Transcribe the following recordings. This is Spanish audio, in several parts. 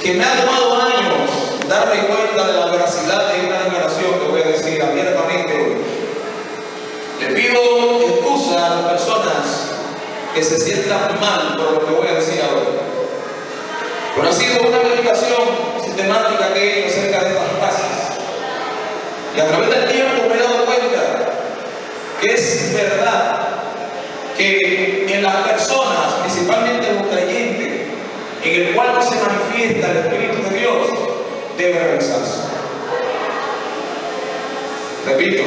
que me ha tomado años darme cuenta de la veracidad de una declaración que voy a decir abiertamente hoy. Le pido excusa a las personas que se sientan mal por lo que voy a decir ahora. Pero ha sido una meditación sistemática que he hecho acerca de estas frases. Y a través del tiempo me he dado cuenta que es verdad que en las personas, principalmente en los creyentes, en el cual no se manifiesta el Espíritu de Dios, debe revisarse. Repito,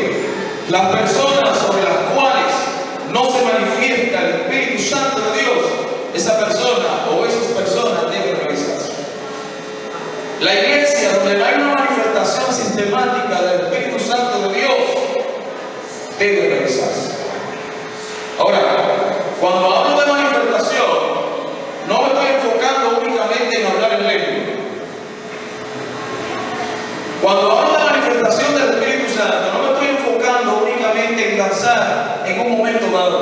las personas sobre las cuales no se manifiesta el Espíritu Santo de Dios, esa persona o esas personas deben revisarse. La iglesia donde no hay una manifestación sistemática del Espíritu Santo de Dios debe revisarse. Ahora, cuando hablo de manifestación, no me estoy enfocando únicamente en hablar en lengua. Cuando hablo de manifestación del Espíritu Santo, no me estoy enfocando únicamente en danzar en un momento dado.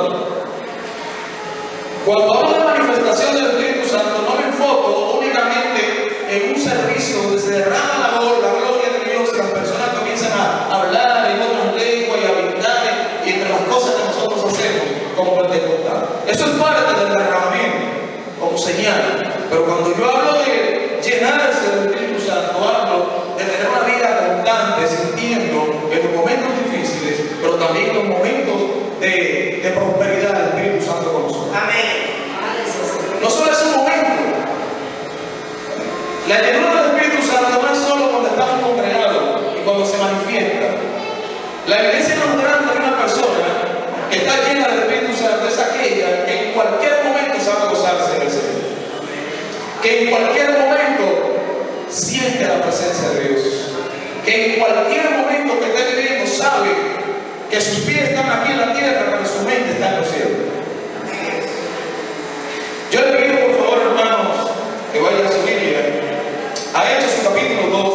Cuando hablo de manifestación del Espíritu Santo, no me enfoco únicamente en un servicio donde se derrama la gloria de Dios y las personas comienzan a hablar en otras lenguas y a gritar y entre las cosas que nosotros hacemos como pentecostal. Eso es parte del derramamiento, como señal. Pero cuando yo hablo de llenarse del Espíritu Santo, hablo de tener una vida constante, sintiendo en los momentos difíciles, pero también en los momentos de prosperidad del Espíritu Santo con nosotros. Amén. No solo es un momento. La llenura del Espíritu Santo no es solo cuando estamos congregados y cuando se manifiesta. La iglesia más grande de una persona que está llena del Espíritu Santo es aquella que en cualquier momento sabe gozarse del Señor, que en cualquier momento siente la presencia de Dios, que en cualquier momento que esté viviendo sabe que sus pies están aquí en la tierra, pero su mente está en los cielos. Yo le pido por favor, hermanos, que vayan a su Biblia a Hechos capítulo 2.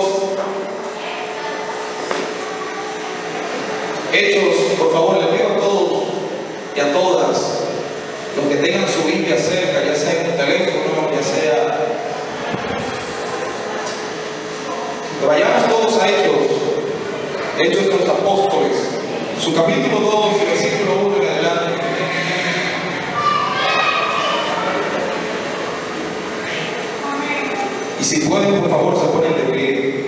Hechos, por favor, le pido a todos y a todas los que tengan su Biblia cerca, ya sea en un teléfono, ya sea, que vayamos todos a Hechos de los Apóstoles, su capítulo 2, versículo 1 en adelante. Y si pueden, por favor, se ponen de pie.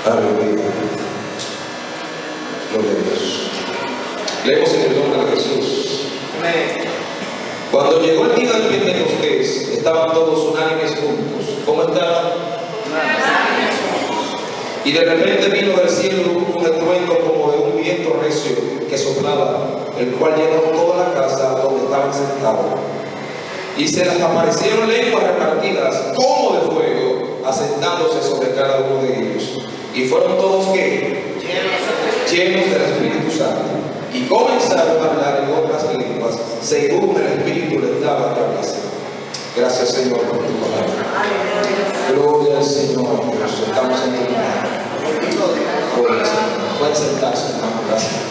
Aleluya. Gloria a Dios. Leemos en el nombre de Jesús. Amén. Cuando llegó el día del Pentecostés, estaban todos unánimes juntos. ¿Cómo estaban? Y de repente vino del cielo un estruendo como de un viento recio que soplaba, el cual llenó toda la casa donde estaban sentados. Y se les aparecieron lenguas repartidas como de fuego, asentándose sobre cada uno de ellos. Y fueron todos ¿qué? Llenos del Espíritu Santo. Y comenzaron a hablar en otras lenguas, según el Espíritu les daba cabeza. Gracias, Señor, por tu palabra. Gloria al Señor, Dios. Estamos en tu palabra. Gloria al Señor. Pueden sentarse, hermano. Gracias.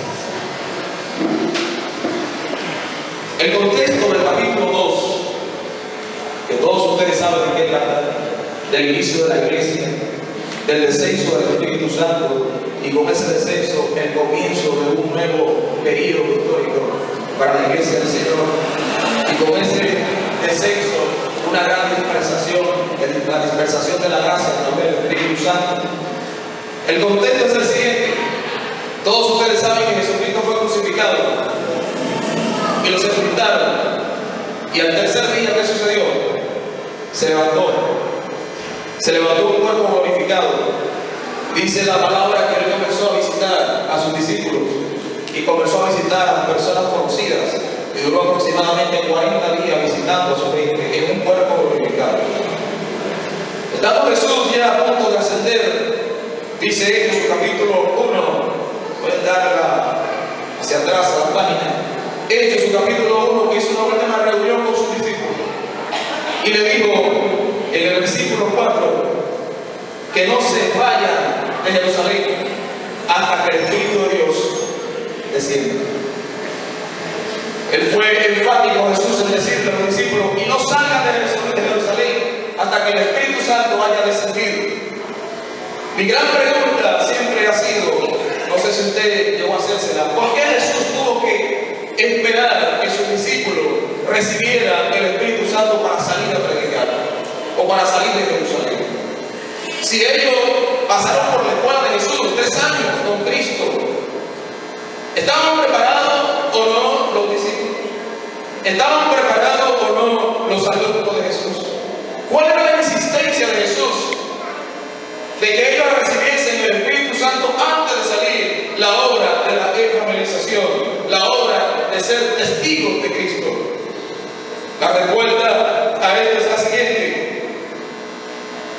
El contexto del capítulo 2, que todos ustedes saben de qué trata, del inicio de la iglesia, del descenso del Espíritu Santo, y con ese descenso el comienzo de un nuevo periodo histórico para la iglesia del Señor, y con ese descenso una gran dispersación, la dispersación de la gracia a través del Espíritu Santo. El contexto es el siguiente: todos ustedes saben que Jesucristo fue crucificado y lo sepultaron, y al tercer día, ¿qué sucedió? Se levantó un cuerpo glorificado. Dice la palabra que él comenzó a visitar a sus discípulos y comenzó a visitar a las personas conocidas, y duró aproximadamente 40 días visitando a su gente en un cuerpo glorificado. Estando Jesús ya a punto de ascender, dice Hechos capítulo 1, pueden darla hacia atrás a la página. Hechos capítulo 1, que hizo una última reunión con sus discípulos y le dijo en el versículo 4 que no se vayan de Jerusalén hasta que el Espíritu de Dios descienda. Él fue enfático, Jesús, en decirle a los discípulos: y no salgan de Jerusalén hasta que el Espíritu Santo haya descendido. Mi gran pregunta siempre ha sido, no sé si usted llegó a hacérsela: ¿por qué Jesús tuvo que esperar que sus discípulos recibieran el Espíritu Santo para salir a predicar o para salir de Jerusalén? Si ellos pasaron por la escuela de Jesús 3 años con Cristo, ¿estaban preparados o no los discípulos? ¿Estaban preparados o no los alumnos de Jesús? ¿Cuál era la insistencia de Jesús de que ellos recibiesen el Espíritu Santo antes de salir la obra de la evangelización, la obra de ser testigos de Cristo? La respuesta a esto es la siguiente: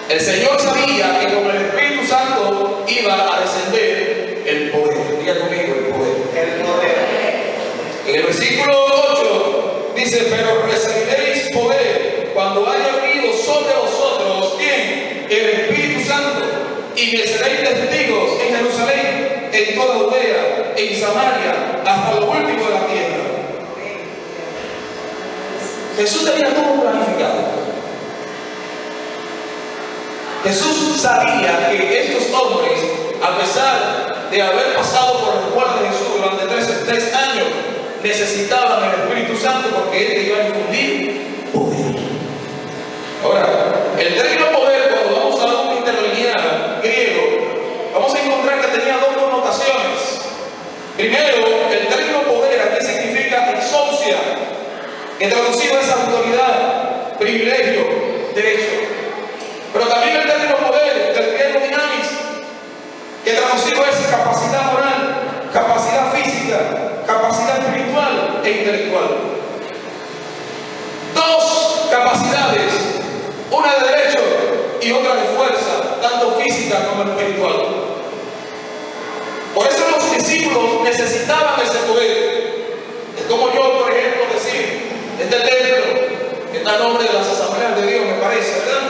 el Señor sabía que con el Espíritu Santo iba a descender el poder. Diga conmigo: el poder. El poder. En el versículo 8 dice: pero recibiréis poder cuando haya venido sobre vosotros, ¿quién? El Espíritu Santo, y me seréis testigos en Jerusalén, en toda Judea, en Samaria, hasta lo último de la tierra. Jesús tenía todo planificado. Jesús sabía que estos hombres, a pesar de haber pasado por la escuela de Jesús durante 3 años, necesitaban el Espíritu Santo, porque Él iba a infundir poder. Ahora, el término poder, cuando vamos a un interlineal griego, vamos a encontrar que tenía 2 connotaciones. Primero, el término poder aquí significa exousia, que traducido es autoridad, privilegio, derecho. Pero también el término poder, del griego dinamis, que traducido es capacidad moral, capacidad física, capacidad espiritual e intelectual. 2 capacidades, una de derecho y otra de fuerza, tanto física como espiritual. Por eso los discípulos necesitaban ese poder. Es como yo, por ejemplo, decir: este templo está a nombre de las asambleas de Dios, me parece, ¿verdad?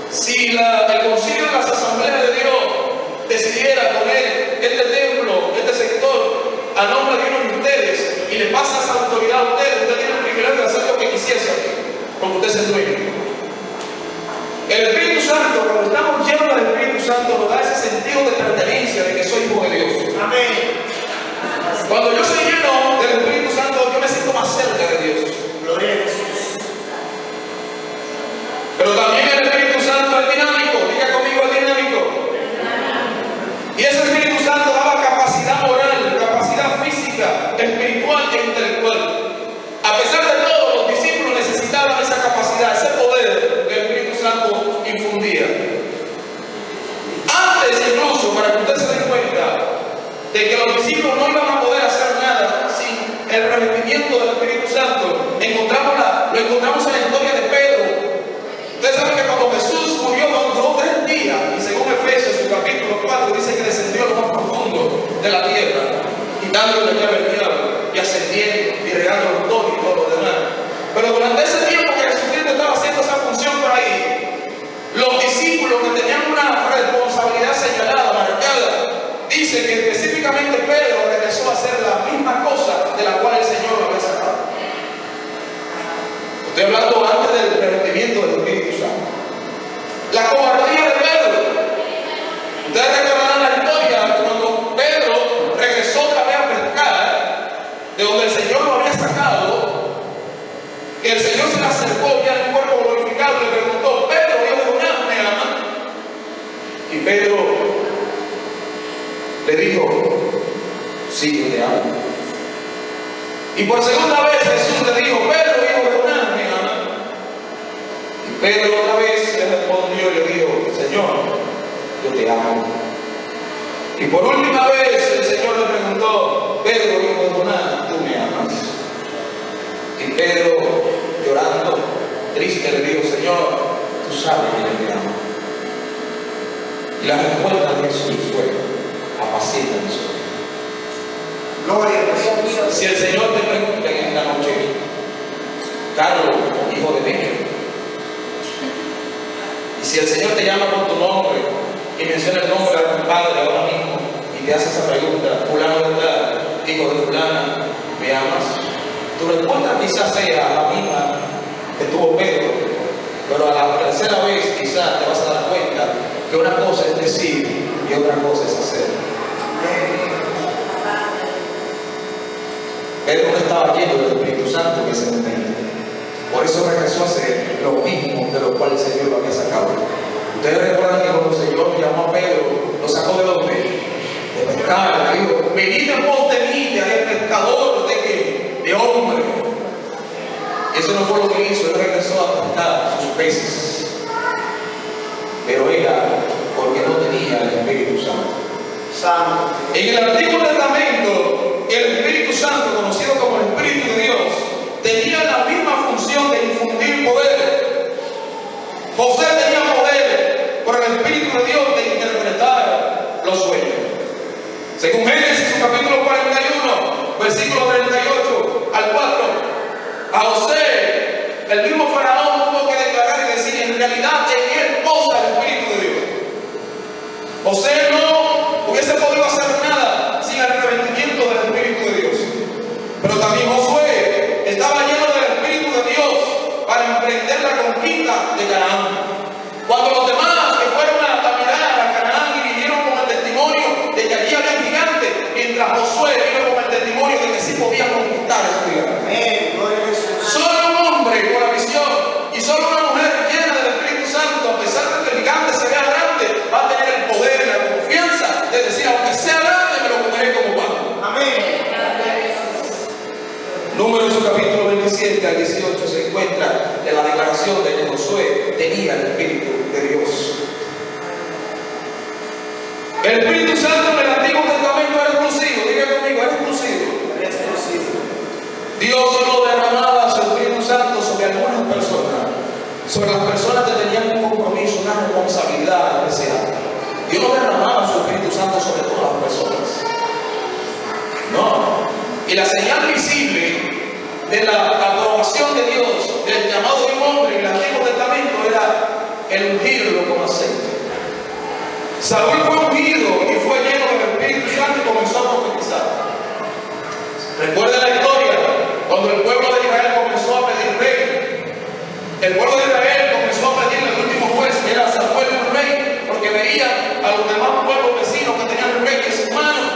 Si el concilio de las asambleas de Dios decidiera poner este templo, este sector, a nombre de uno de ustedes, y le pasa esa autoridad a ustedes, usted tiene el privilegio de hacer lo que quisiese aquí, porque usted es el dueño. El Espíritu Santo, cuando estamos llenos del Espíritu Santo, nos da ese sentido de pertenencia, de que soy hijo de Dios. Amén. Cuando yo soy lleno del Espíritu Santo, yo me siento más cerca de Dios. Gloria a Jesús. Pero también el Espíritu Santo es dinámico. Diga conmigo: es dinámico. Y ese Espíritu Santo daba capacidad moral, capacidad física, espiritual e intelectual. A pesar de todo, los discípulos necesitaban esa capacidad, ese poder que el Espíritu Santo infundía. Antes, incluso, para que usted se dé cuenta de que los discípulos no iban a poder hacer nada sin el revestimiento del Espíritu Santo, lo encontramos en la historia de Pedro. Ustedes saben que cuando Jesús murió, duró 3 días, y según Efesios, su capítulo 4, dice que descendió a lo más profundo de la tierra, quitando la llave del diablo, y ascendiendo, y regando los dones y todo lo demás. Pero durante ese tiempo que Jesucristo estaba haciendo esa función por ahí, los discípulos que tenían una responsabilidad señalada, marcada, dice que específicamente Pedro regresó a hacer la misma cosa de la cual el Señor lo había sacado. Estoy hablando antes del revestimiento del Espíritu Santo. La cobardía de Pedro. Ustedes recordarán la historia cuando Pedro regresó otra vez a pescar, de donde el Señor lo había sacado, que el Señor se le acercó ya en un cuerpo glorificado y le preguntó: Pedro, hijo de Jonás, ¿me ama? Y Pedro le dijo: sí, yo te amo. Y por segunda vez Jesús le dijo: Pedro, hijo de Jonás, ¿me ama? Y Pedro otra vez le respondió y le dijo: Señor, yo te amo. Y por última vez el Señor le preguntó: Pedro, hijo de Jonás, ¿tú me amas? Y Pedro, llorando, triste, le dijo: Señor, tú sabes que yo te amo. Y la respuesta de Jesús fue: apacienta mis ovejas. Gloria a Dios. Si el Señor te pregunta en esta noche: Carlos, hijo de Miguel, y si el Señor te llama por tu nombre y menciona el nombre de tu padre ahora mismo y te hace esa pregunta: fulano de tal, hijo de fulana, ¿me amas? Tu respuesta quizás sea la misma que tuvo Pedro, pero a la tercera vez quizás te vas a dar cuenta que una cosa es decir y otra cosa es hacer. Pedro no estaba lleno del Espíritu Santo en ese momento. Por eso regresó a hacer lo mismo de lo cual el Señor lo había sacado. Ustedes recuerdan que cuando el Señor llamó a Pedro, lo sacó de dónde? De pescar. Le dijo: venid en pos de mí, te haré pescador de hombres. Y eso no fue lo que hizo. Él regresó a pescar sus peces. Pero era porque no tenía el Espíritu Santo. En el Antiguo Testamento, el Espíritu Santo, conocido como el Espíritu de Dios, tenía la misma función de infundir poder. José tenía poder por el Espíritu de Dios de interpretar los sueños. Según Génesis, su capítulo 41, versículo 38 al 4, a José, el mismo faraón tuvo que declarar y decir: en realidad en él posa el Espíritu de Dios. José no hubiese podido hacer nada sin el revestimiento del Espíritu de Dios. Pero también Josué estaba lleno del Espíritu de Dios para emprender la conquista de Canaán. Cuando los demás que fueron a mirar a Canaán y vinieron con el testimonio de que allí había gigantes, mientras Josué vino con el testimonio de que sí podía conquistar esos gigantes. Solo un hombre con la visión y solo una mujer llena del Espíritu Santo, a pesar de que el gigante se vea grande, va a tener el poder y la confianza de decir: aunque sea grande, me lo comeré como pan. Amén. Números capítulo 27 al 18 se encuentra en la declaración de que Josué tenía el Espíritu de Dios. El Espíritu Santo en el Antiguo Testamento era exclusivo. Diga conmigo, era exclusivo. Dios no derramaba su Espíritu Santo sobre algunas personas, sobre las personas que tenían un compromiso, una responsabilidad especial. Dios no derramaba su Espíritu Santo sobre todas las personas. No. Y la señal visible de la aprobación de Dios, del llamado de un hombre en el Antiguo Testamento, era el ungirlo con aceite. Saúl fue ungido y fue lleno del Espíritu Santo y comenzó a profetizar. Recuerden la historia, cuando el pueblo de Israel comenzó a pedir rey. El pueblo de Israel comenzó a pedirle al último juez, que era Samuel, un rey, porque veía a los demás pueblos vecinos que tenían rey en sus manos.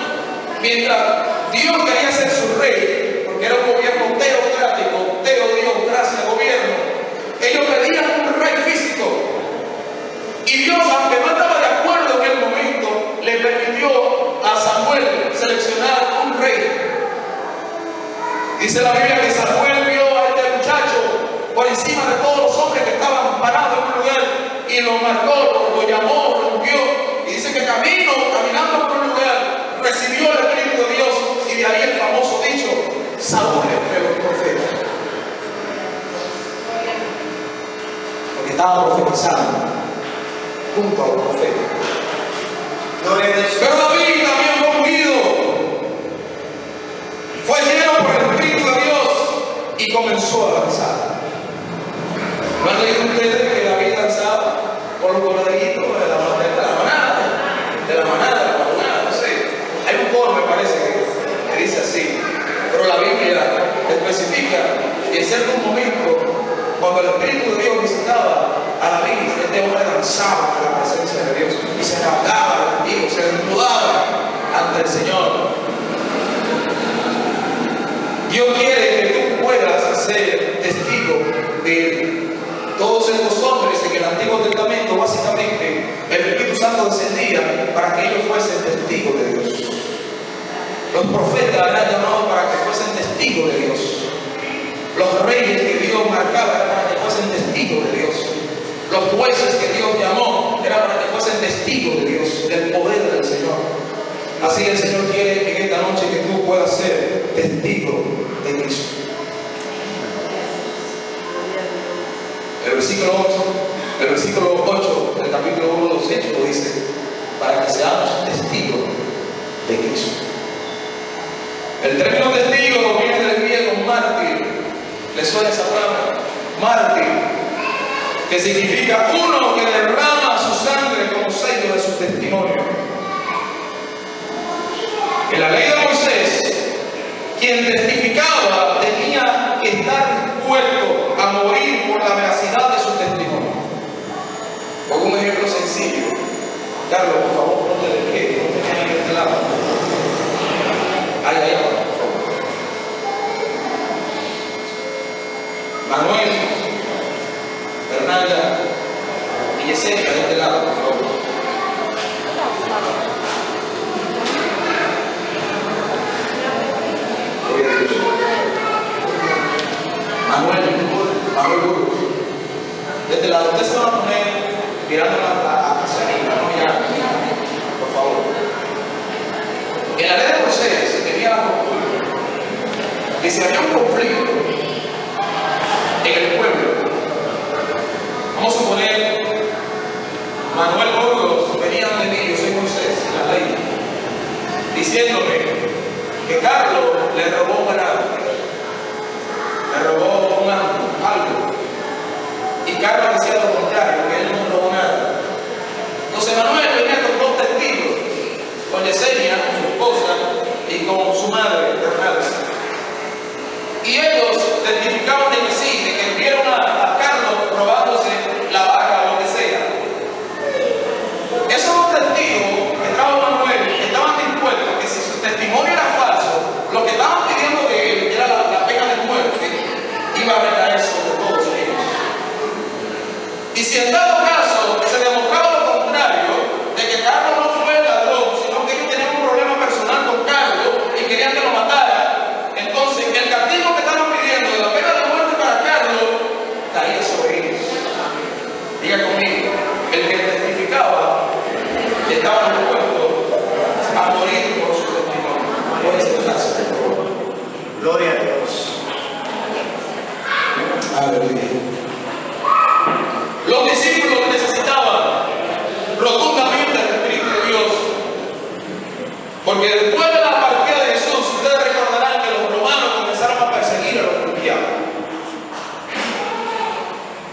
Mientras Dios quería ser su rey, porque era un gobierno teocrático, teodiocracia, gobierno, ellos pedían un rey físico. Y Dios, aunque no estaba de acuerdo en el momento, le permitió a Samuel seleccionar un rey. Dice la Biblia que Samuel vio a este muchacho por encima de todos los hombres que estaban parados en un lugar y lo marcó, lo llamó, lo ungió. Y dice que caminando por un lugar, recibió el Espíritu de Dios, y de ahí el famoso dicho: Saúl entre los profetas. Porque estaba profetizando junto a los profetas. Pero David también fue ungido, fue lleno por el Espíritu de Dios y comenzó a danzar. ¿No han leído ustedes que David danzaba por los corderillitos de la manada, no sé? Hay un coro, me parece, que dice así, pero la Biblia especifica que en cierto momento, cuando el Espíritu de Dios visitaba a David, este hombre danzaba en la presencia de Dios y se rasgaba el vestido, se desnudaba ante el Señor. Dios quiere que tú puedas ser testigo de Él. Todos estos hombres en el Antiguo Testamento, básicamente, el Espíritu Santo descendía para que ellos fuesen testigos de Dios. Los profetas eran llamados para que fuesen testigos de Dios. Los reyes que Dios marcaba eran para que fuesen testigos de Dios. Los jueces que Dios llamó eran para que fuesen testigos de Dios, del poder del Señor. Así el Señor quiere en esta noche que tú puedas ser testigo de Cristo. El versículo 8 del capítulo 1 de los Hechos lo dice: para que seamos testigos de Cristo. El término testigo viene del griego mártir. ¿Le suena esa palabra? Mártir, que significa uno que derrama su sangre como sello de su testimonio. En la ley de Moisés, quien testificaba tenía que estar dispuesto a morir por la veracidad de su testimonio. Pongo un ejemplo sencillo. Carlos, por favor, ponte de pie, ponte ahí de este lado. Ahí, por favor. Manuel, Fernanda y Yesenia, de este lado, por favor. Manuel Burgos. De este lado, ustedes se van a poner mirando hacia arriba, no mirando, por favor. En la ley de Moisés se tenía la costumbre que si había un conflicto en el pueblo, vamos a suponer, Manuel Burgos venía donde mí, yo soy Moisés, la ley, diciéndome que Carlos le robó un ganado, le robó algo, y Carlos decía lo contrario, que él no robó nada. Entonces Manuel venía con dos testigos, con Yesenia, con su esposa, y con su madre, Fernanda. Y ellos testificaban de que sí, de que vieron a Carlos robándose la vaca o lo que sea. Esos dos testigos que trajo Manuel estaban dispuestos a que si su testimonio era falso, lo que estaban pidiendo de él era la pena de muerte, iba a recaer sobre todos ellos. Y si en dado caso se demostraba lo contrario, de que Carlos no fue el ladrón, sino que ellos tenían un problema personal con Carlos y querían que lo matara, entonces el castigo que estaban pidiendo de la pena de muerte para Carlos caía sobre ellos. Diga conmigo, el que testificaba estaba dispuesto a morir por su testimonio. Puede sentarse, por favor. Gloria a Dios. Aleluya. Los discípulos necesitaban rotundamente el Espíritu de Dios, porque después de la partida de Jesús, ustedes recordarán que los romanos comenzaron a perseguir a los cristianos,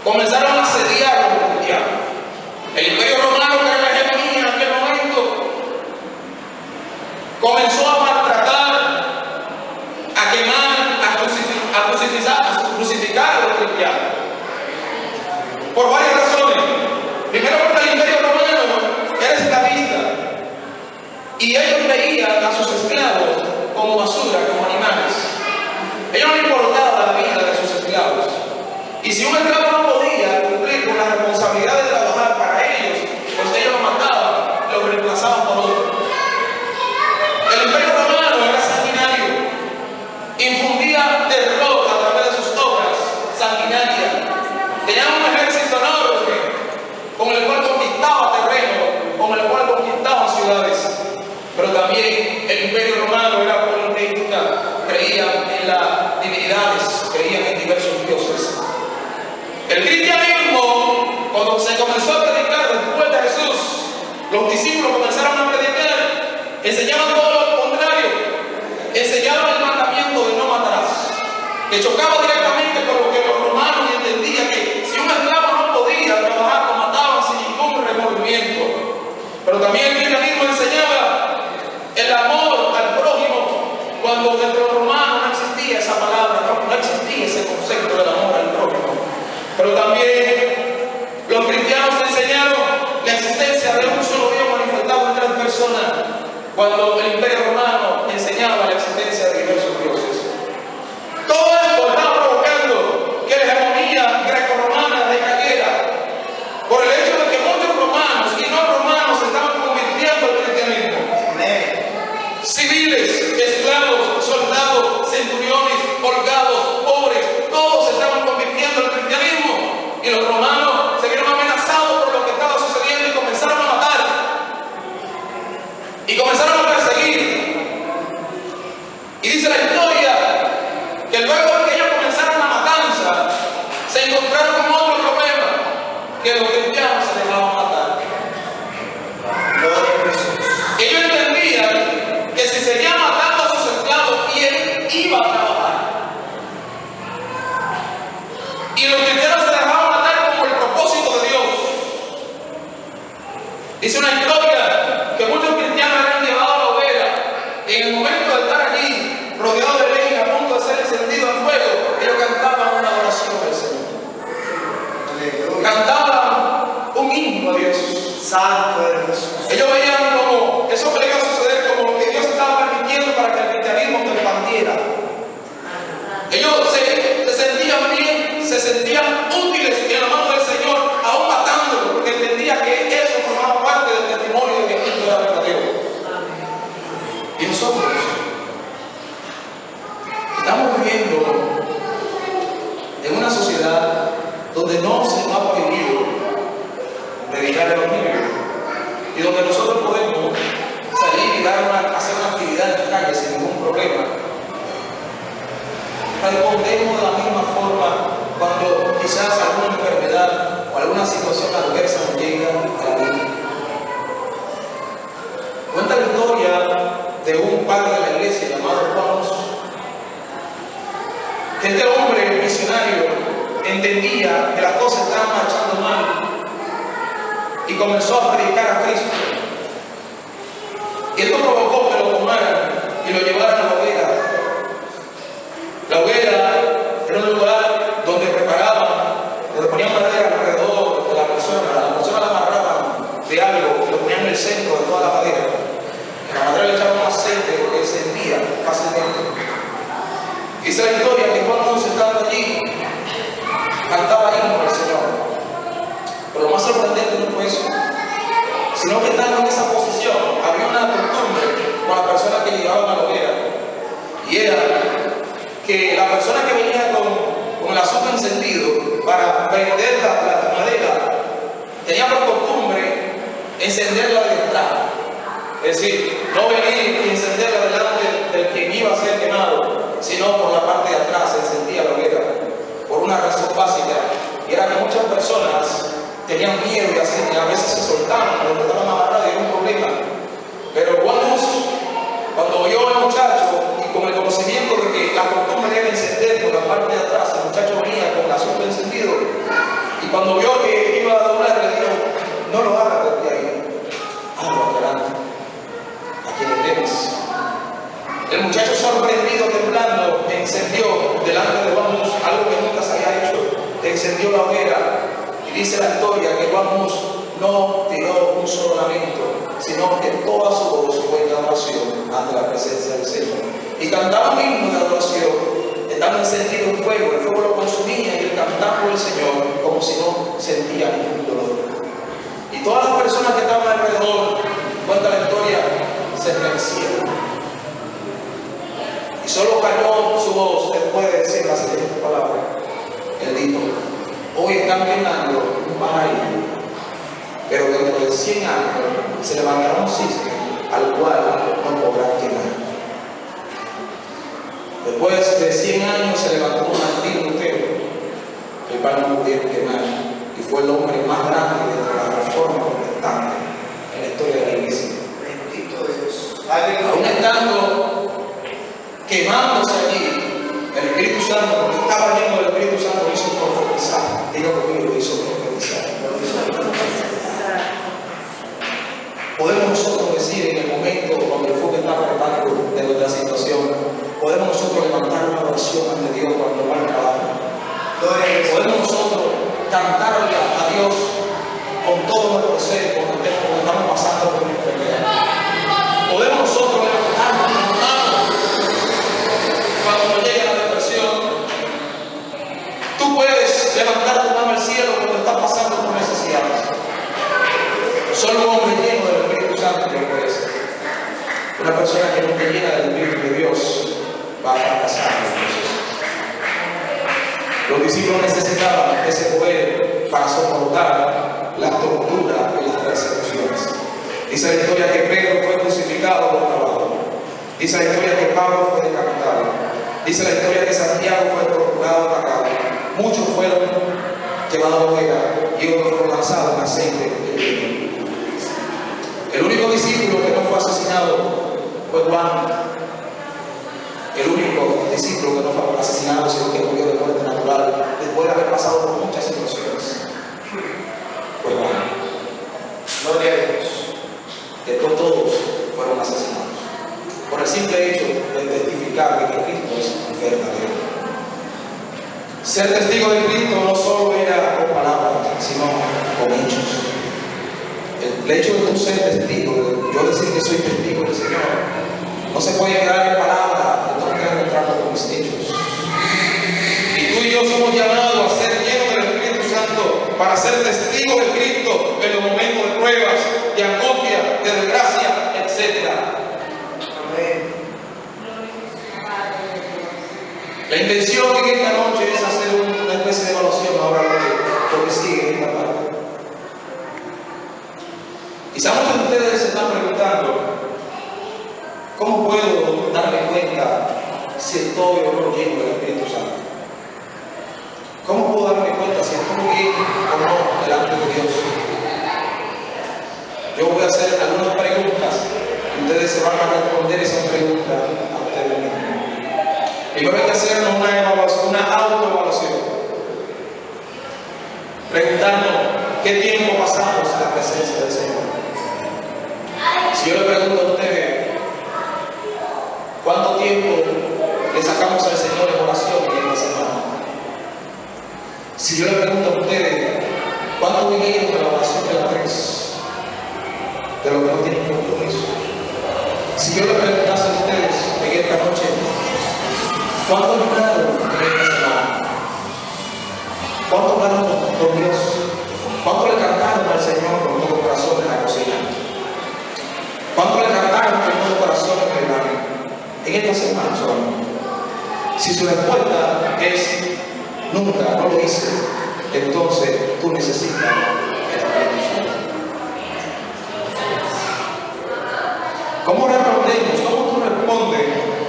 comenzaron a asediar a los cristianos. El imperio romano, que era la hegemonía en aquel momento, comenzó a maltratar, a quemar, a crucificar a los cristianos. Por varias razones. Primero, porque el imperio romano era esclavista y ellos veían a sus esclavos como basura, como animales. A ellos no les importaba la vida de sus esclavos. Y si un esclavo no podía cumplir con la responsabilidad de trabajar para ellos, pues ellos lo mataban, lo reemplazaban por otro. El imperio romano era sanguinario, infundía terror a través de sus obras sanguinarias. Tenían un ejército enorme con el cual conquistaba terreno, con el cual conquistaban ciudades. Pero también el imperio romano era politeísta, creían en las divinidades, creían en diversos dioses. El cristianismo, cuando se comenzó a predicar después de Jesús, los discípulos comenzaron a predicar, enseñaban todo lo contrario, enseñaban el mandamiento de no matarás, que chocaba directamente con lo que los romanos entendían, que si un esclavo no podía trabajar, lo mataban sin ningún remordimiento. Pero también el cristianismo enseñaba el amor al prójimo, cuando dentro de los romanos no existía esa palabra, no existía ese concepto del amor al prójimo. Pero también los cristianos enseñaron la existencia de un solo Dios manifestado en tres personas, cuando el imperio romano enseñaba la existencia de diversos dioses. Todo esto estaba provocando que la hegemonía greco-romana decayera, por el hecho de que muchos romanos y no romanos estaban convirtiendo al cristianismo. Civiles, esclavos, soldados, centuriones, holgados, pobres, todos se estaban convirtiendo al cristianismo, y los romanos se vieron amenazados por lo que estaba sucediendo y comenzaron a matar y comenzaron a perseguir. Y dice la historia que luego de que ellos comenzaron la matanza, se encontraron con otro problema, que los cristianos se dejaban matar. Ellos entendían que si seguían matando a sus esclavos, ¿quién iba a trabajar? Y los cristianos se dejaban matar como el propósito de Dios. Dice una historia que muchos cristianos eran llevados a la hoguera y en el momento de estar allí rodeados de un padre de la iglesia llamado Juan Hus, que este hombre misionario entendía que las cosas estaban marchando mal y comenzó a predicar a Cristo. Y esto provocó que lo tomaran y lo llevaran a la hoguera. La hoguera era un lugar donde preparaban, donde ponían madera alrededor de la persona la amarraban de algo y lo ponían en el centro de toda la madera. En la madera le echaban un aceite que se encendía fácilmente. Dice la historia que cuando se estaba allí, cantaba himno al Señor. Pero lo más sorprendente no fue eso, sino que estando en esa posición, había una costumbre con las personas que llegaban a la hoguera, y era que la persona que venía con el azufre encendido para prender la madera tenía por costumbre encenderla de entrada. Es decir, no venir y encenderla delante del que iba a ser quemado, sino por la parte de atrás se encendía la hoguera, por una razón básica, y era que muchas personas tenían miedo y así, a veces se soltaban, cuando estaban amarrados y era un problema. Pero Juan Hus, cuando oyó al muchacho y con el conocimiento de que la costumbre era encender por la parte de atrás, el muchacho venía con el azufre encendido, y cuando vio que iba a doblar, le dijo: no lo hagas desde ahí, hazlo adelante, a quien le temes. El muchacho, sorprendido, temblando, encendió delante de Juan Hus algo que nunca se había hecho, encendió la hoguera. Y dice la historia que Juan Hus no tiró un solo lamento, sino que toda su voz fue en adoración ante la presencia del Señor. Y cantaba un himno de adoración, estando encendido el fuego lo consumía, y él cantaba por el Señor como si no sentía ningún dolor. Y todas las personas que estaban alrededor, cuenta la historia, se estremecieron. Y solo cayó su voz después de decir la siguiente palabra. Él dijo: hoy están quemando un pajarito, pero dentro de 100 años se levantará un cisne al cual no podrán quemar. Después de 100 años se levantó un Martín Lutero, el cual no pudieron quemar, y fue el hombre más grande de la reforma protestante en la historia de la iglesia. Bendito Dios. Aún estando quemándose allí, el Espíritu Santo, porque estaba lleno del Espíritu Santo, lo hizo profetizar. Diga conmigo, lo hizo profetizar. Podemos nosotros decir en el momento cuando el fuego está apretando de nuestra situación, podemos nosotros levantar una oración ante Dios cuando va al trabajo. Podemos nosotros cantarle a Dios con todo nuestro ser cuando estamos pasando por una enfermedad. Podemos nosotros levantarnos las manos cuando nos llegue la depresión. Tú puedes levantar tu mano al cielo cuando estás pasando por necesidades. Solo un hombre lleno del Espíritu Santo lo puede hacer. Una persona que no te llena del Espíritu de Dios va a fracasar en el proceso. Los discípulos necesitaban ese poder para soportar la tortura y las persecuciones. Dice la historia que Pedro fue crucificado por trabajo. Dice la historia que Pablo fue decapitado. Dice la historia que Santiago fue torturado y atacado. Muchos fueron llevados a la hoguera y otros fueron lanzados en aceite. El único discípulo que no fue asesinado fue Juan. El único discípulo que no fue asesinado, sino que murió de muerte natural después de haber pasado por muchas situaciones. Fue Juan. Gloria a Dios. Después todos fueron asesinados por el simple hecho de testificar de que Cristo es verdadero. Ser testigo de Cristo no solo era con palabras, sino con hechos. El hecho de tú ser testigo, de yo decir que soy testigo del Señor, no se puede quedar en palabras, tengo que demostrarlo con mis hechos. Y tú y yo somos llamados a ser llenos del Espíritu Santo para ser testigos de Cristo en los momentos de pruebas, de angustia, de desgracia, etc. Amén. La intención en esta noche es hacer una especie de evaluación ahora lo que sigue en esta parte. Quizá muchos de ustedes se están preguntando: ¿cómo puedo darme cuenta si estoy o no lleno del Espíritu Santo? ¿Cómo puedo darme cuenta si estoy bien o no delante de Dios? Yo voy a hacer algunas preguntas y ustedes ustedes se van a responder esa pregunta a ustedes mismos. Primero hay que hacernos una autoevaluación. Preguntarnos qué tiempo pasamos en la presencia del Señor. Si yo le pregunto a ustedes, ¿cuánto tiempo le sacamos al Señor en oración en esta semana? Si yo le pregunto a ustedes, ¿cuánto vivieron de la oración de la 3? De lo que no tienen compromiso. Si yo le preguntase a ustedes en esta noche, ¿cuánto oraron en esta semana? ¿Cuánto oraron con Dios? ¿Cuánto le cantaron al Señor con todo corazón en la cocina? ¿Cuánto le cantaron con todo corazón en el baño? En esta semana solamente. Si su respuesta es nunca, no lo hice, entonces tú necesitas el Espíritu Santo. ¿Cómo respondemos? ¿Cómo tú respondes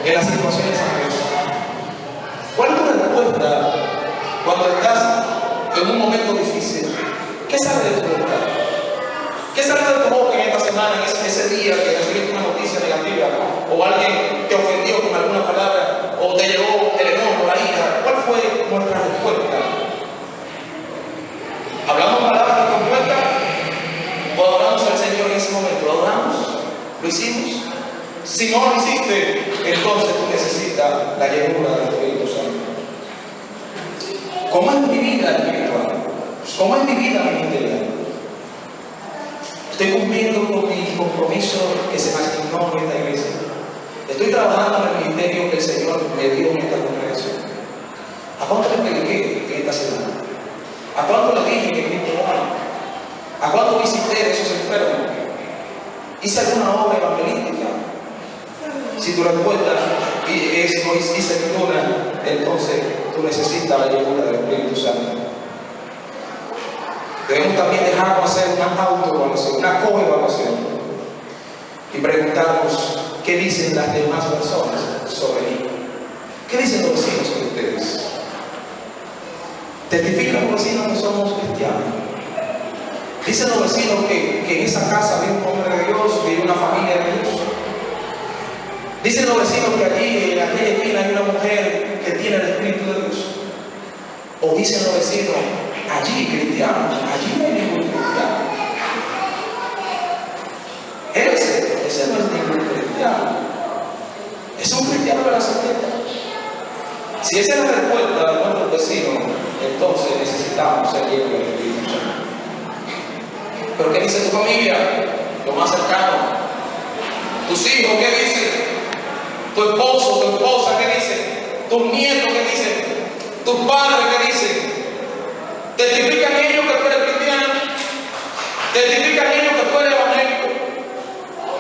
en las situaciones adversas? ¿Cuál es tu respuesta cuando estás en un momento difícil? ¿Qué sale de tu boca? ¿Qué sale de tu boca en esta semana, en ese día que recibiste una noticia negativa? ¿O alguien te ofendió con alguna palabra? ¿O te llegó el enojo, la ira? ¿Cuál fue nuestra respuesta? ¿Hablamos palabras compuestas? ¿O adoramos al Señor en ese momento? ¿Lo adoramos? ¿Lo hicimos? Si no lo hiciste, entonces tú necesitas la llenura del Espíritu Santo. ¿Cómo es mi vida espiritual? ¿Cómo es mi vida ministerial? ¿Estoy cumpliendo con mi compromiso que se me asignó en esta iglesia? ¿Estoy trabajando en el ministerio que el Señor me dio en esta congregación? ¿A cuánto le prediqué en esta semana? ¿A cuánto le dije que Cristo ama? ¿A cuánto visité a esos enfermos? ¿Hice alguna obra evangelística? Si tu respuesta es no hice ninguna, entonces tú necesitas la llenura del Espíritu Santo. Debemos también dejarnos hacer una autoevaluación, una coevaluación y preguntarnos qué dicen las demás personas sobre mí. ¿Qué dicen los vecinos de ustedes? ¿Testifican los vecinos que somos cristianos? Dicen los vecinos que en esa casa vive un hombre de Dios, vive una familia de Dios. Dicen los vecinos que allí, en aquella esquina, hay una mujer que tiene el Espíritu de Dios. O dicen los vecinos, allí cristianos, allí no hay ningún cristiano. Ese no es ningún cristiano. Es un cristiano de la secreta. Si esa es la respuesta de nuestros vecinos, entonces necesitamos ser llenos del Espíritu Santo. ¿Pero qué dice tu familia? Lo más cercano. ¿Tus hijos qué dicen? ¿Tu esposo, tu esposa qué dicen? ¿Tus nietos qué dicen? ¿Tus padres qué dicen? ¿Testifican ellos que tú eres cristiano? ¿Testifican ellos que tú eres evangélico?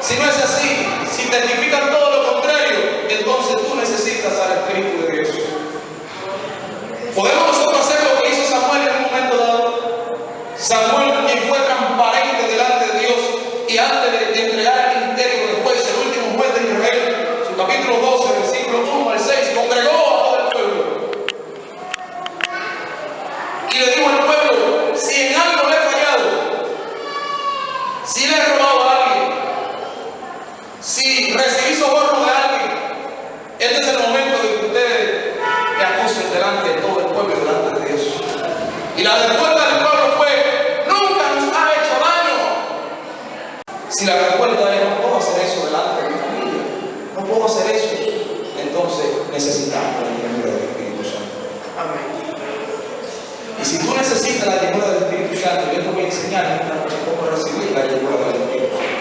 Si no es así, si testifican todo lo contrario, entonces tú necesitas al Espíritu de Dios. ¿Podemos nosotros hacer lo que hizo Samuel en un momento dado? Samuel, quien fue transparente delante de Dios y antes de entregar el ministerio de juez, el último juez de Israel, su capítulo 12, versículo 1 al 6, congregó a todo el pueblo y le dijo al pueblo: si en algo le he fallado, si le he robado a alguien, si recibí soborno de alguien, este es el momento de que ustedes me acusen delante de todo el pueblo y delante de Dios. Y la respuesta del pueblo fue: nunca nos ha hecho daño. Si la respuesta es: no puedo hacer eso delante de mi familia, no puedo hacer eso, entonces necesitamos la llenura del Espíritu Santo. Amén. Y si tú necesitas la llenura del Espíritu Santo, yo te voy a enseñar en esta noche cómo recibir la llenura del Espíritu Santo.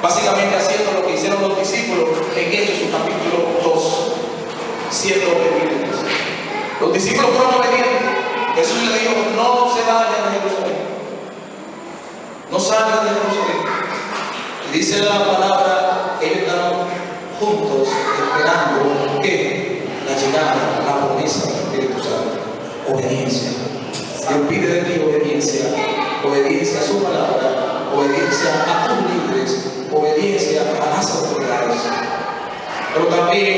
Básicamente haciendo lo que hicieron los discípulos en Hechos, su capítulo 2, siendo obedientes. Los discípulos fueron obedientes. Jesús le dijo: no se vayan de Jerusalén, no salgan de Jerusalén. Y dice la palabra que ellos estaban juntos esperando que la llegada, la promesa del Espíritu Santo. Obediencia. Dios pide de ti obediencia, obediencia a su palabra, obediencia a tus líderes, obediencia a las autoridades. Pero también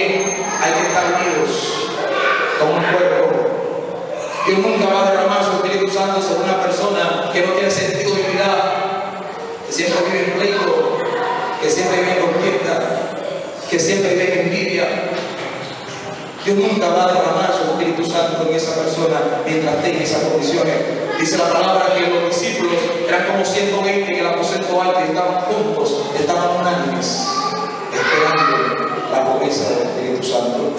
hay que estar unidos como un cuerpo. Dios nunca va a derramar su Espíritu Santo sobre una persona que no tiene sentido de unidad, que siempre vive en pleito, que siempre vive contienda, que siempre vive envidia. Dios nunca va a derramar su Espíritu Santo en esa persona mientras tenga esas condiciones. Dice la palabra que los discípulos eran como 120 en el aposento alto y estaban juntos, estaban unánimes, esperando la promesa del Espíritu Santo.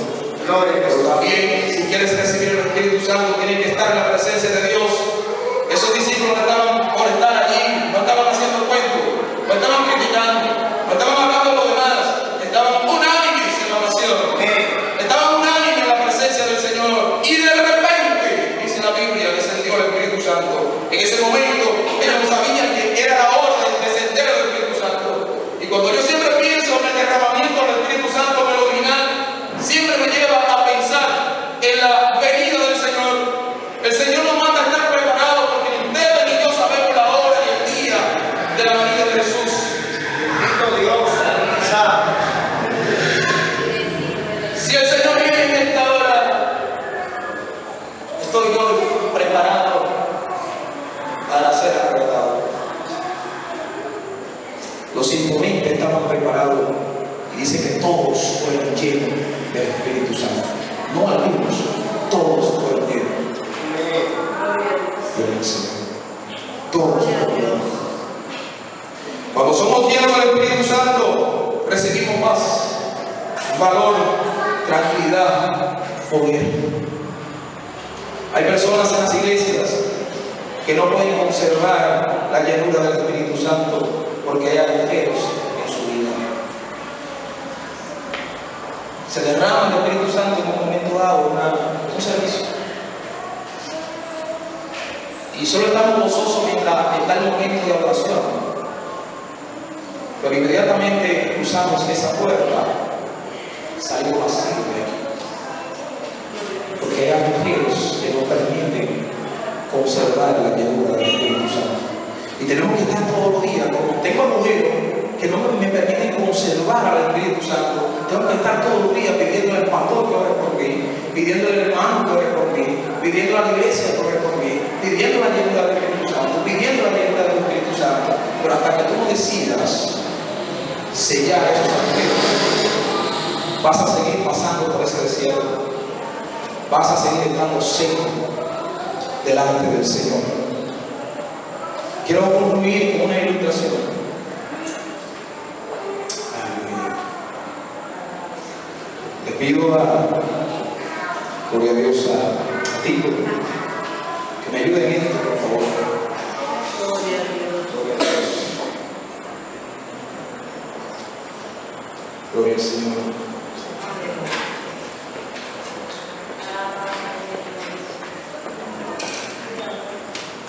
Pero también, si quieres recibir el Espíritu Santo, tienes que estar en la presencia de Dios. Esos discípulos estaban por estar allí, no estaban haciendo cuentos, no estaban criticando, no estaban hablando de lo demás, estaban unánimes en la oración, estaban unánimes en la presencia del Señor. Y de repente, dice la Biblia, descendió el Espíritu Santo. En ese momento, ellos no sabían que era la hora de descender el Espíritu Santo. Y cuando yo siempre pienso en el derramamiento del Espíritu Santo en el original, siempre me lleva a pensar en la venida del Señor. El Señor nos manda a estar preparados porque ni ustedes ni yo sabemos la hora y el día de la venida de Jesús. Bendito Dios. Si el Señor viene en esta hora, estoy yo preparado para ser arrebatado. Los 5.000 estaban preparados y dice que todos fueron llenos del Espíritu Santo. No algunos, todos fueron llenos. Todos fueron llenos. Cuando somos llenos del Espíritu Santo, recibimos paz, valor, tranquilidad, poder. Hay personas en las iglesias que no pueden conservar la llenura del Espíritu Santo porque hay agujeros en su vida. Se derrama el Espíritu Santo en un momento dado, un servicio. Y solo estamos gozosos mientras está el momento de oración. Pero inmediatamente cruzamos esa puerta, salimos vacíos de aquí. Porque hay agujeros que no permiten conservar la llenura del Espíritu Santo. Y tenemos que estar todos los días, como tengo agujeros que no me permiten conservar al Espíritu Santo, tengo que estar todos los días pidiéndole al pastor que ore por mí, pidiéndole al hermano que ore por mí, pidiéndole a la iglesia que ore por mí, pidiendo la llenura del Espíritu Santo, pidiendo la llenura del Espíritu Santo. Pero hasta que tú no decidas sellar esos agujeros, vas a seguir pasando por ese desierto, vas a seguir estando seco delante del Señor. Quiero concluir con una ilustración. Le pido gloria a Dios, a ti, que me ayuden en esto, por favor. Gloria a Dios. Gloria al Señor.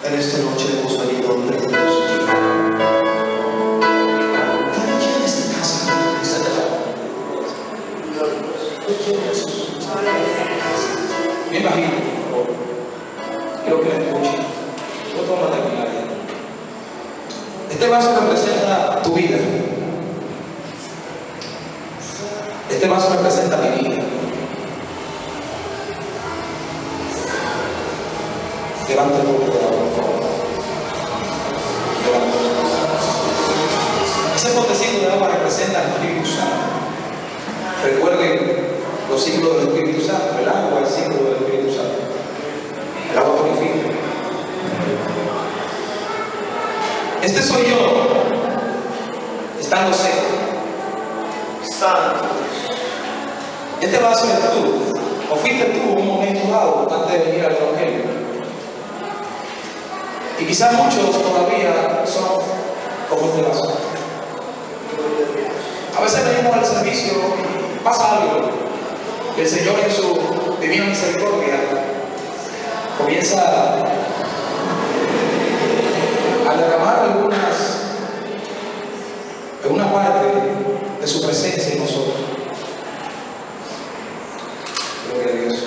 En esta noche hemos venido a ver a Dios. Cada quien en esta casa bien bajito, por favor. Quiero que me escuchen. No vamos a terminar ya. Este vaso representa tu vida. Este vaso representa mi vida. Levanta el poco de agua, por favor. Levanta. Ese potecito de agua representa al Espíritu Santo. Recuerden los signos del Espíritu Santo. El agua es el signo del Espíritu Santo. El agua purifica. Este soy yo, estando seco. Santo. Este vaso eres tú, o fuiste tú en un momento dado antes de venir al Evangelio. Y quizás muchos todavía son como este vaso. A veces venimos al servicio, pasa algo, y el Señor en su divina misericordia comienza a derramar alguna parte de su presencia en nosotros. Gloria a Dios.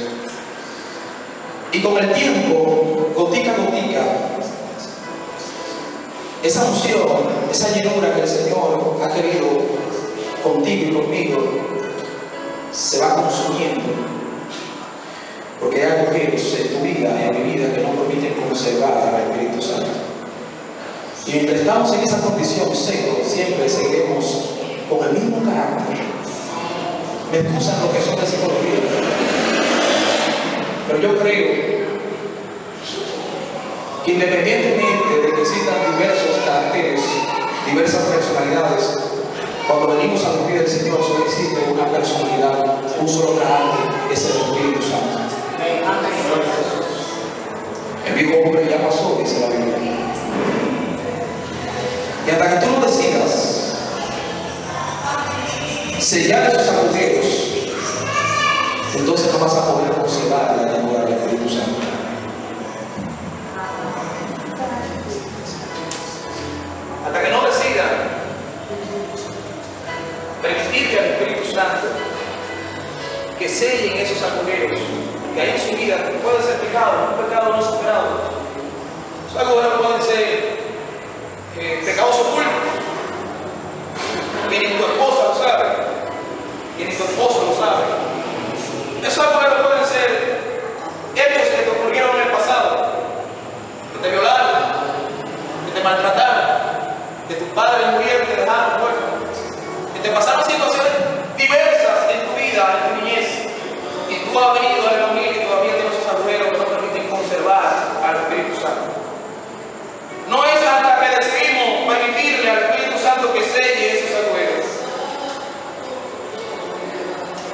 Y con el tiempo, gotica a gotica, esa unción, esa llenura que el Señor ha querido contigo y conmigo, se va consumiendo. Porque hay agujeros en tu vida y en mi vida que no permiten conservar al Espíritu Santo. Y mientras estamos en esa condición seco, siempre seguiremos con el mismo carácter. Me excusan los que son de psicología, pero yo creo que independientemente de que existan diversos caracteres, diversas personalidades, cuando venimos a los pies del Señor solo existe una personalidad, un solo carácter, es el Espíritu Santo. El viejo hombre ya pasó, dice la Biblia. Y hasta que tú no decidas sellar esos agujeros, entonces no vas a poder considerar la llanura del Espíritu Santo. Hasta que no decidan permitir que el Espíritu Santo que sellen esos agujeros que hay en su vida, puede ser pecado, un pecado no superado. Esos agujeros pueden ser pecados ocultos, que ni tu esposa lo sabe, que ni tu esposo lo sabe. Esos agujeros pueden ser hechos que te ocurrieron en el pasado, que te violaron, que te maltrataron, que tus padres murieron y te dejaron huérfano, que te pasaron situaciones diversas en tu vida, en tu niñez, y tú has venido a la familia y todavía tienes esos agujeros que no permiten conservar al Espíritu Santo. No es hasta que decidimos permitirle al Espíritu Santo que selle esos agujeros.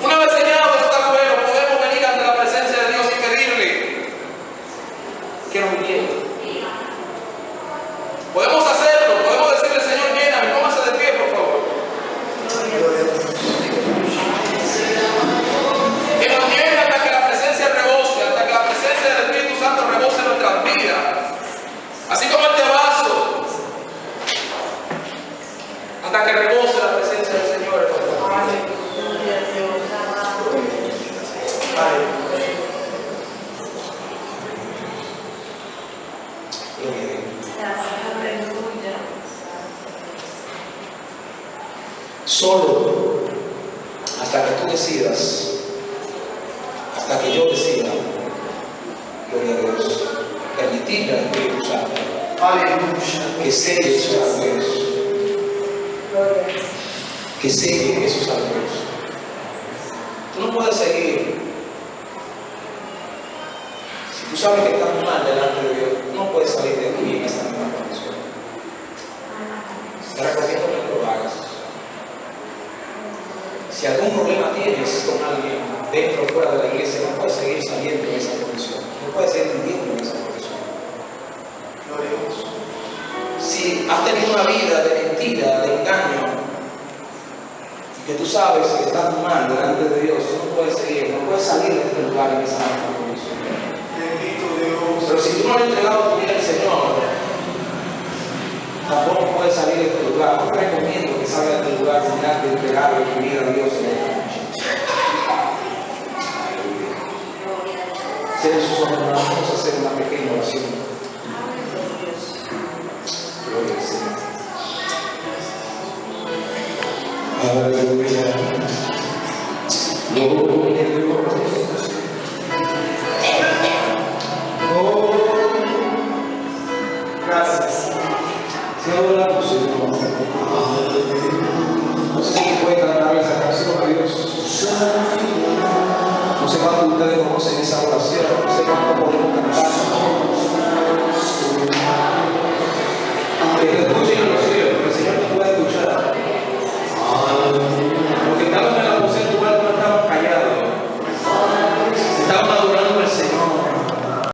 Una vez sellados esos agujeros, podemos venir ante la presencia de Dios y pedirle que nos llene. Podemos hacerlo, podemos decirle: Señor, lléname. Póngase de pie, por favor. Que nos llene hasta que la presencia rebose, hasta que la presencia del Espíritu Santo rebose en nuestras vidas. Así como este vaso, hasta que rebose la presencia del Señor. Solo hasta que tú decidas, hasta que yo decida, gloria a Dios, permitirle al Espíritu Santo que selle esos agujeros, que selle esos agujeros. Tú no puedes seguir, si tú sabes que estás mal delante de Dios, tú no puedes salir de aquí en esta misma condición. Te recomiendo que lo hagas. Si algún problema tienes con alguien dentro o fuera de la iglesia, no puedes seguir saliendo en esa condición, no puedes seguir viviendo en esa condición. Si has tenido una vida de mentira, de engaño, y que tú sabes que estás mal delante de Dios, no puedes seguir, no puedes salir de este lugar en esa misma condición. Pero si tú no has entregado tu vida al Señor, tampoco puedes salir de este lugar. No te recomiendo que salgas de este lugar sin antes de entregarle tu vida a Dios en esta noche. Cierren sus ojos, vamos a hacer una pequeña oración. Gloria al Señor. Aleluya. Gloria a Dios. Oh, gracias. Señor, la Señor. No sé si puede cantar esa canción a Dios. No sé cuánto ustedes conocen esa oración. No sé cuánto